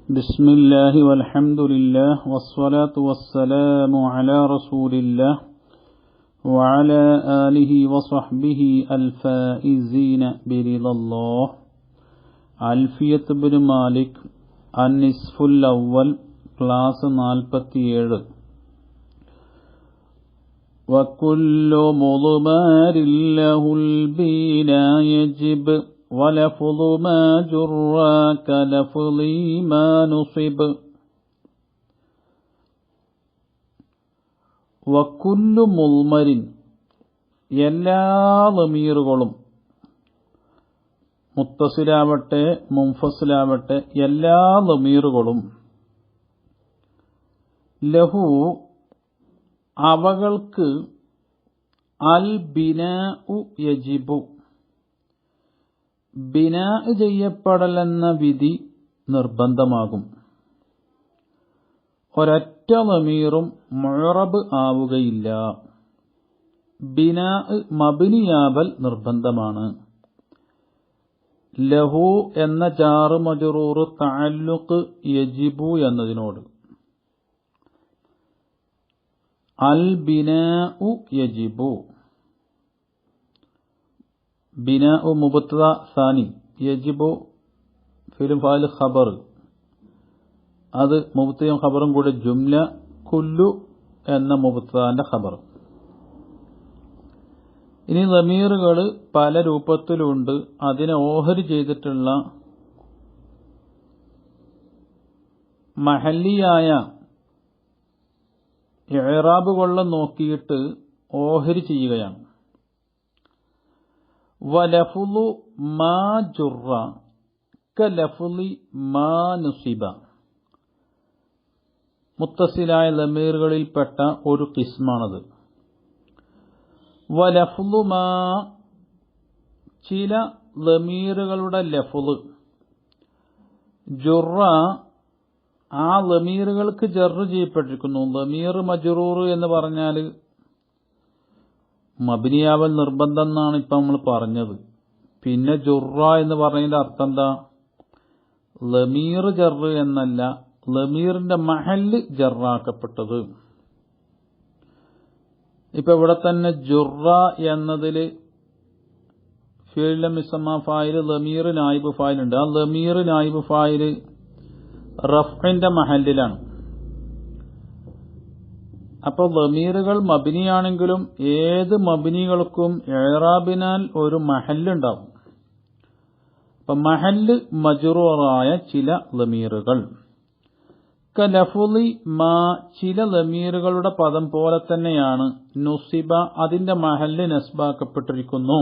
بسم الله والحمد لله والصلاة والسلام على رسول الله وعلى آله وصحبه الفائزين برضا الله. അൽഫിയത്ത് bin Malik അന്നിസ്ഫുൽ അവൽ class 47. وكل مضمار له البنا يجب ولفظ ما جرى كلفظ ما نصب. وكل مضمر എല്ലാ ലമീറുകളും മുത്തസിലാവട്ടെ മുൻഫസിലാവട്ടെ എല്ലാ ലമീറുകളും ലഹു അവകൾക്ക് അൽ ബിനാഉ യജിബു ബിനാ ചെയ്യപ്പെടലെന്ന വിധി നിർബന്ധമാകും. ഒരൊറ്റ ലമീറും മുഅറബ് ആവുകയില്ല. ബിനാ മബ്നിയാവൽ നിർബന്ധമാണ്. ലഹു എന്ന ജാറ് മജ്റൂർ തഅല്ലുഖ് യജിബു എന്നതിനോട്. അൽ ബിനാഉ യജിബു ബിനാഉ മുബ്തദ സാനി യജിബു ഫിൽ ഫാഇൽ ഖബർ, അത് മുബ്തദയും ഖബറും കൂടെ ജുംല കുല്ലു എന്ന മുബ്തദന്റെ ഖബർ. ഇനി ലമീറുകൾ പല രൂപത്തിലുണ്ട്. അതിനെ ഓഹരി ചെയ്തിട്ടുള്ള മഹല്ലിയായ ഇഅ്റാബുകൾ നോക്കിയിട്ട് ഓഹരി ചെയ്യുകയാണ്. വലഫ്ളു മാ ജുറ കലഫ്ളി മാ നുസിബ. മുത്തസിലായ ലമീറുകളിൽപ്പെട്ട ഒരു ഖിസ്മാണത്. വലഫ്ളു മാ ചില ലമീറുകളുടെ ലഫ്ള് ജുറ ആ ലമീറുകൾക്ക് ജർറ് ചെയ്യപ്പെട്ടിരിക്കുന്നു. ലമീർ മജ്റൂർ എന്ന് പറഞ്ഞാൽ മബ്നിയാവൽ നിർബന്ധം എന്നാണ് ഇപ്പം നമ്മൾ പറഞ്ഞത്. പിന്നെ ജുറ എന്ന് പറഞ്ഞതിന്റെ അർത്ഥം എന്താ? ലമീർ ജർറ് എന്നല്ല, ലമീറിന്റെ മഹല്ല് ജറാക്കപ്പെട്ടത്. ഇപ്പൊ ഇവിടെ തന്നെ ജുറ എന്നതിൽ ഫീൽഡ് മിസമ്മ ഫായിൽ ലമീർ നായിബ് ഫായിൽ ഉണ്ട്. ആ ലമീർ നായിബ് ഫായിൽ റഫ്ഇന്റെ മഹല്ലിലാണ്. അപ്പോൾ ലമീറുകൾ മബ്നിയാണെങ്കിലും ഏത് മബ്നികൾക്കും ഇഅ്റാബിനാൽ ഒരു മഹല്ലുണ്ടാവും. അപ്പൊ മഹല്ല് മജ്റൂറായ ചില ലമീറുകൾ കലഫ്ളി മാ ചില ലമീറുകളുടെ പദം പോലെ തന്നെയാണ് നുസിബ അതിന്റെ മഹല്ല് നസ്ബാക്കപ്പെട്ടിരിക്കുന്നു.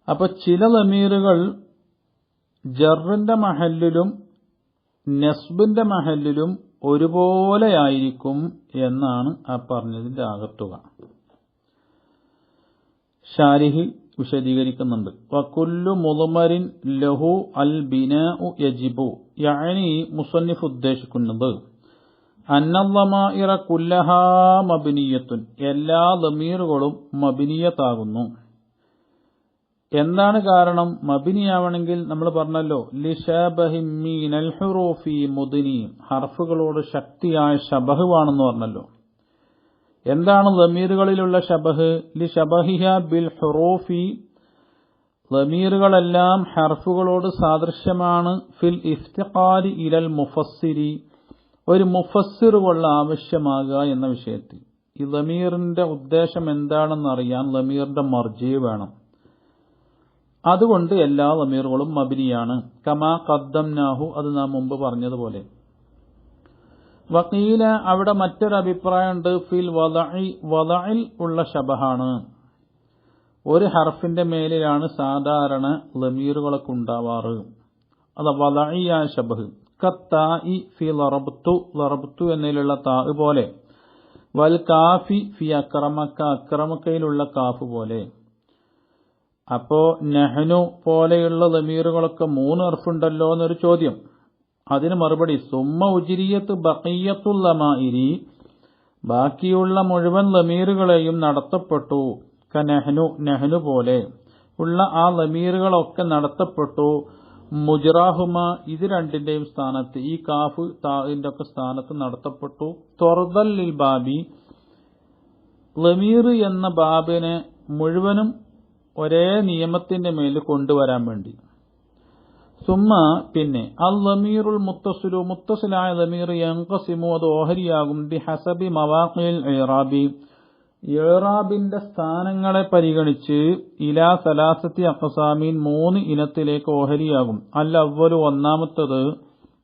അപ്പൊ ചില ലമീറുകൾ ജറിന്റെ മഹല്ലിലും നസ്ബിന്റെ മഹല്ലിലും ഒരുപോലെയായിരിക്കും എന്നാണ് ആ പറഞ്ഞതിന്റെ ആകത്തുക. ഷാരിഹ് വിശദീകരിക്കുന്നുണ്ട്. വകുല്ലു മുദ്മരിൻ ലഹു അൽ ബിനാഉ യജിബു. യഅനി മുസന്നിഫ് ഉദ്ദേശിക്കുന്നത് അന്ന ലമാഇറ കുല്ലഹാ മബ്നിയത്തുൻ, എല്ലാ ലമീറുകളും മബ്നിയത്താകുന്നു. എന്താണ് കാരണം? മബ്നിയാവണമെങ്കിൽ നമ്മൾ പറഞ്ഞല്ലോ ലിശബഹി മിനൽ ഹുറൂഫി മുദ്നി, ഹർഫുകളോട് ശക്തിയായ ശബഹ് ആണെന്ന് പറഞ്ഞല്ലോ. എന്താണ് ലമീറുകളിലുള്ള ശബഹ്? ലിശബഹിഹ ബിൽ ഹുറൂഫി, ലമീറുകളെല്ലാം ഹർഫുകളോട് സാദൃശ്യമാണ്. ഫിൽ ഇഫ്തിഖാരി ഇലൽ മുഫസ്സിരി, ഒരു മുഫസ്സിർ കൊള്ള ആവശ്യമാകുക എന്ന വിഷയത്തിൽ. ഈ ലമീറിന്റെ ഉദ്ദേശം എന്താണെന്ന് അറിയാൻ ലമീറിന്റെ മർജി വേണം. അതുകൊണ്ട് എല്ലാ ലമീറുകളും മബ്നിയാണ്. കമാ ഖദ്ദംനാഹു, അത് നാം മുമ്പ് പറഞ്ഞതുപോലെ. വഖീല, അവിടെ മറ്റൊരു അഭിപ്രായമുണ്ട്. ഫിൽ വദഇ, വദഇൽ ഉള്ള ശബഹാണ്. ഒരു ഹർഫിന്റെ മേലിലാണ് സാധാരണ ലമീറുകളൊക്കെ ഉണ്ടാവാറ്. അത് വദഇയായ ശബഹ്. കത്താഇ ഫി ലറബ്തു, ലറബ്തു എന്നതിലുള്ള താ പോലെ. വൽ കാഫി ഫി അക്രമക്ക, അക്രമക്കയിലുള്ള കാഫ് പോലെ. അപ്പോ നഹ്നു പോലെയുള്ള ലമീറുകളൊക്കെ 3 ഹർഫുണ്ടല്ലോ എന്നൊരു ചോദ്യം. അതിന് മറുപടി സുമ്മ ഉജ്രിയത്ത് ബഖിയത്തുൽ ലമാഇരി, ബാക്കിയുള്ള മുഴുവൻ ലമീറുകളെയും നടത്തപ്പെട്ടു. ക നഹ്നു, നഹ്നു പോലെ ഉള്ള ആ ലമീറുകളൊക്കെ നടത്തപ്പെട്ടു. മുജ്റാഹുമ ഇത് രണ്ടിന്റെയും സ്ഥാനത്ത് ഈ കാഫ് താഇന്റെ ഒക്കെ സ്ഥാനത്ത് നടത്തപ്പെട്ടു. തൊർദൽ ലിൽ ബാബി ലമീർ എന്ന ബാബിനെ മുഴുവനും ഒരേ നിയമത്തിന്റെ മേൽ കൊണ്ടുവരാൻ വേണ്ടി. സുമ്മ പിന്നെ അൽ ലമീറുൽ മുത്തസിലു മുത്തസിലായ ലമീർ യൻഖസിമു അത് ഓഹരിയാകും ബി ഹസബി മവാഖിൽ ഇറാബി ഇറാബിന്റെ സ്ഥാനങ്ങളെ പരിഗണിച്ച് ഇലാ സലാസത്തി അഖ്സാമീൻ 3 ഇനത്തിലേക്ക് ഓഹരിയാകും. അൽ അവ്വലു ഒന്നാമത്തത്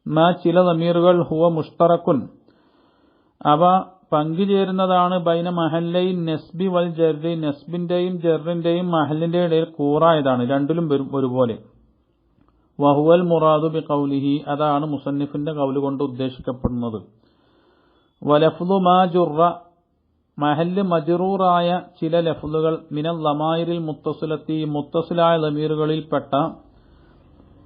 മാ ചില ലമീറുകൾ ഹുവ മുഷ്തറക്കുൻ അവ പങ്കുചേരുന്നതാണ് ബൈന മഹല്ലൈൻ നെസ്ബി വൽ ജർരി നെസ്ബിന്റെയും ജറിന്റെയും മഹലിന്റെ ഇടയിൽ കൂറായതാണ്, രണ്ടിലും വരും ഒരുപോലെ. വഹുവൽ മുറാദു ബി ഖൗലിഹി അതാണ് മുസന്നിഫിന്റെ ഖൗല് കൊണ്ട് ഉദ്ദേശിക്കപ്പെടുന്നത്. വലഫ്ദു മാ ജുറ മഹല്ല് മജ്റൂറായ ചില ലഫ്ലുകൾ മിനൽ ലമായിരിൽ മുത്തസിലത്തി മുത്തസിലായ ലമീറുകളിൽപ്പെട്ട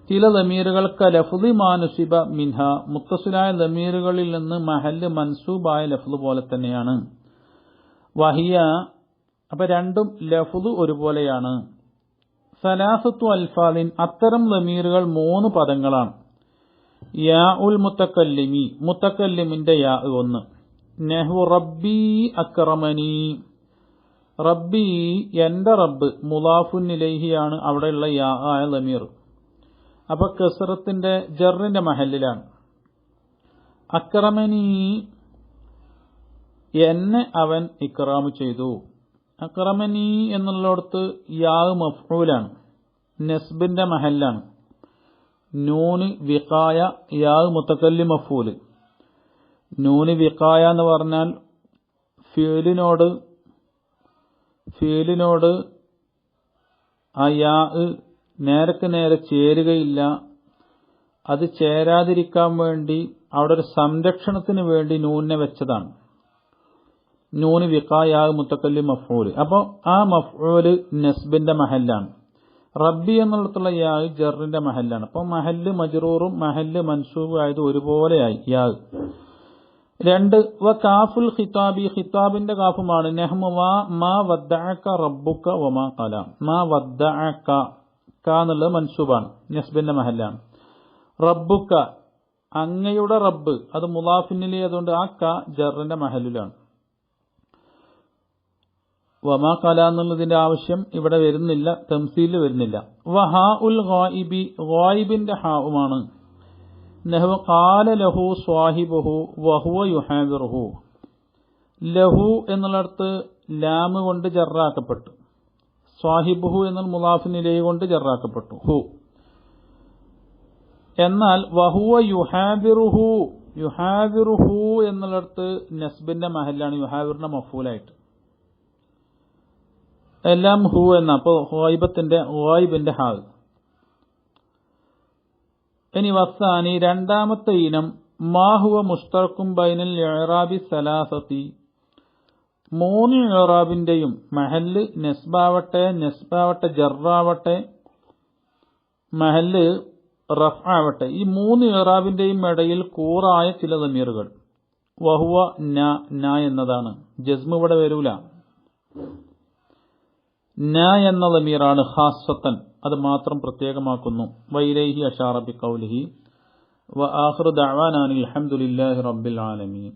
ചില ലമീറുകൾക്ക് ലഫ്ദി മാനുസിബ മിൻഹ മുത്തസിലായ ലമീറുകളിൽ നിന്ന് മഹല്ല് മൻസൂബായ ലഫ്ദ് പോലെ തന്നെയാണ്. വഹിയ അപ്പൊ രണ്ടും ലഫ്ദ് ഒരുപോലെയാണ്. സലാസത്തു അൽഫാദിൻ അത്തരം ലമീറുകൾ 3 പദങ്ങളാണ്. യാ ഉൽ മുത്തക്കല്ലിമി മുത്തക്കല്ലിമിന്റെ യാ 1. നെഹു റബ്ബി അക്രമനി റബ്ബി എന്റെ റബ്ബ് മുലാഫുൻ ഇലൈഹിയാണ് അവിടെയുള്ള യാ ആയ ലമീർ. അപ്പൊ കസറത്തിന്റെ ജറിന്റെ മഹല്ലിലാണ്. അക്രമനി എന്നെ അവൻ ഇക്റാമു ചെയ്തു. അക്രമനി എന്നുള്ളിടത്ത് യാ മഫ്ഊലാണ്, നെസ്ബിന്റെ മഹല്ലാണ്. നൂന് വിഖായ യാ മുത്തക്കല്ലി മഫൂല്. നൂന് വിഖായ എന്ന് പറഞ്ഞാൽ ഫീലിനോട് ആ യാ നേർക്ക് നേരെ ചേരുകയില്ല. അത് ചേരാതിരിക്കാൻ വേണ്ടി അവിടെ ഒരു സംരക്ഷണത്തിന് വേണ്ടി നൂനെ വെച്ചതാണ്. നൂന് വിഖായ മുത്തക്കല്ലി മഫ്ഊല്. അപ്പോൾ ആ മഫ്ഊല് നെസ്ബിന്റെ മഹല്ലാണ്. റബ്ബി എന്നുള്ളതുള്ള യാ ജറിന്റെ മഹല്ലാണ്. അപ്പോൾ മഹല്ല് മജ്റൂറും മഹല്ല് മൻസൂബും ആയത് ഒരുപോലെയായി യാ. 2 വ കാഫുൽ ഖിതാബി ഖിതാബിന്റെ കാഫുമാണ്. നെഹ്മു മാ വദ്ദഅക റബ്ബുക വമാ ഖല മാ വദ്ദഅക ക എന്നുള്ളത് മൻസൂബാണ്, നെസ്ബിന്റെ മഹല്ലാണ്. റബ്ബുക അങ്ങയുടെ റബ്ബ് അത് മുലാഫിനിലെ അതുകൊണ്ട് ആ ക ജറിന്റെ മഹലിലാണ്. വമാ ഖല എന്നുള്ളതിന്റെ ആവശ്യം ഇവിടെ വരുന്നില്ല, തംസീലിൽ വരുന്നില്ല. വഹാ ഉൽ ഗായിബി ഗായിബിന്റെ ഹാവുമാണ്. നഹ്വ ഖാല ലഹു സ്വാഹിബുഹു വഹുവ യുഹാദിറുഹു ലഹു എന്നുള്ളിടത്ത് ലാമ് കൊണ്ട് ജറാക്കപ്പെട്ടു. സ്വാഹിബുഹു എന്നാൽ മുലാഫിനിലേ കൊണ്ട് ജറാക്കപ്പെട്ടു ഹു. എന്നാൽ വഹുവ യുഹാദിറുഹു എന്നുള്ളിടത്ത് നെസ്ബിന്റെ മഹല്ലാണ്, യുഹാദിറിന്റെ മഫൂലായിട്ട്. എല്ലാം ഹു എന്ന അപ്പോൾ ഗായിബിന്റെ ഹാ. ഇനി വസാനി രണ്ടാമത്തെ ഇനം മാഹുവ മുഷ്തറക്കും ബൈനൽ ഇഅ്റാബി സലാസതി 3 ഇഅ്റാബിന്റെയും മഹല്ല് നെസ്ബാവട്ടെ ജറാവട്ടെ മഹല്ല് റഫ് ആവട്ടെ ഈ 3 ഇഅ്റാബിന്റെയും ഇടയിൽ കൂറായ ചില ദമീറുകൾ. വഹുവ ന എന്നതാണ്. ജസ്മ് ഇവിടെ വരൂല. ന എന്ന ദമീറാണ് ഖാസത്തൻ, അത് മാത്രം പ്രത്യേകമാക്കുന്നു. വൈലൈഹി അഷാറ ബിഖൗലിഹി വ ആഖിറു ദഅവാനാ അൽഹംദുലില്ലാഹി റബ്ബിൽ ആലമീൻ.